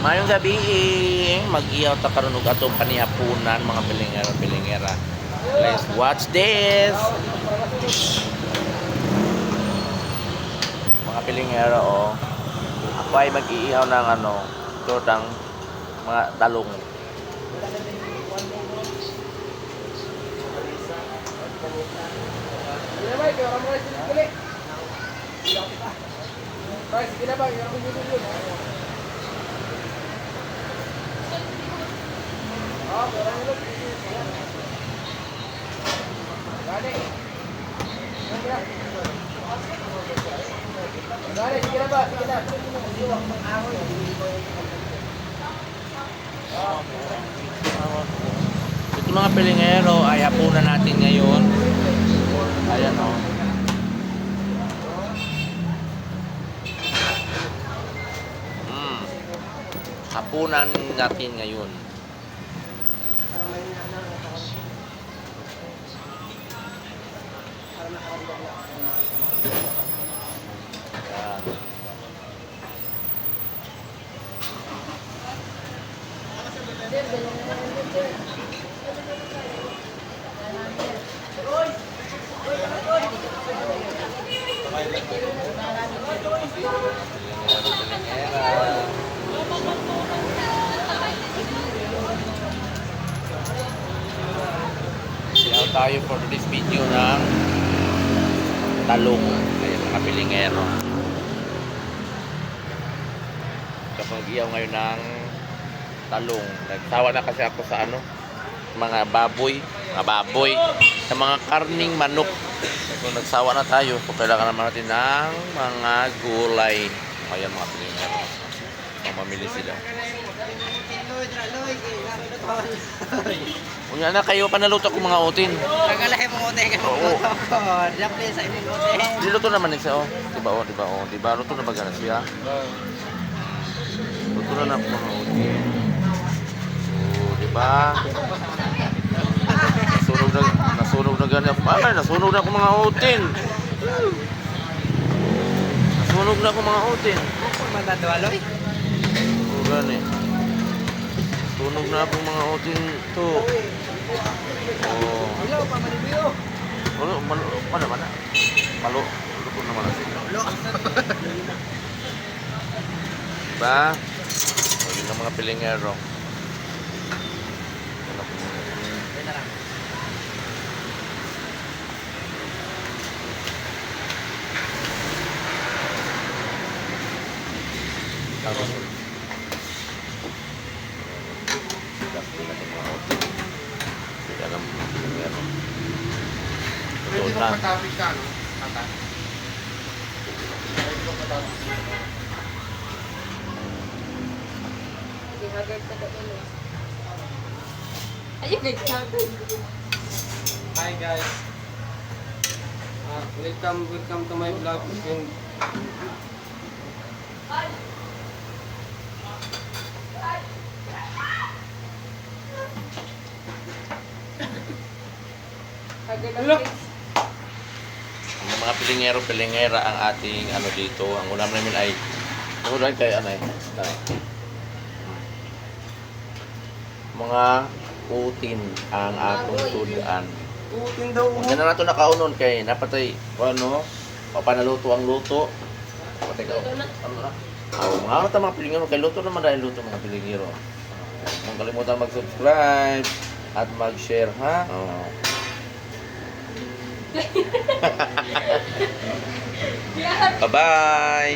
Mayong gabi, mag-iyaw ta karon og atong panihapunan mga pilingera. Let's watch this. Mga pilingera oh. Ako ay mag-iihaw ng tutang mga talong. Ito mga pilingero ay hapunan natin ngayon. Ayan o. Hapunan natin ngayon. Siyaw tayo for this video ng talong. Ayan mga pilingero. Kapag iyaw ngayon ng talong. Nagsawa na kasi ako sa mga baboy sa mga karning manok. So nagsawa na tayo. So kailangan naman natin ng mga gulay. Ayan mga pilingero. Mamamili sila. Unya na kayo panaluto ko mga utin. Kagalahe mo utin. Oo. Dapat sa imong utin. Diluto naman siya oh. Diba luto na bagana siya. Luto na ako mga utin. Oh, diba? Nasunog na ganyan. Ay, nasunog na ako mga utin. Nasunog na ako mga utin. Matadwaloy. Oh, gani. Sunog na ako mga utin to. Oh. Hello, pamalibiyo. Mana? Malo. Luto naman na sila. Diba? O, yun ang mga pilingero. Tapos, tidak alam pilingero. Pwede Luto ko na. patapik ka, no? Tata. Pwede ko patapik ka. Hi guys. Welcome to my vlog. And Yung mga pilingera ang ating dito. Ang ulam namin ay kay mga utin ang akong sudan. utin daw mo. Yan na nato nakaunon kay napatay papanaluto ang luto. Patay ka. Ano na? Mga pilingero kay luto naman dahil luto mga pilingero. Huwag kalimutan mag-subscribe at mag-share ha. Oh. Bye-bye.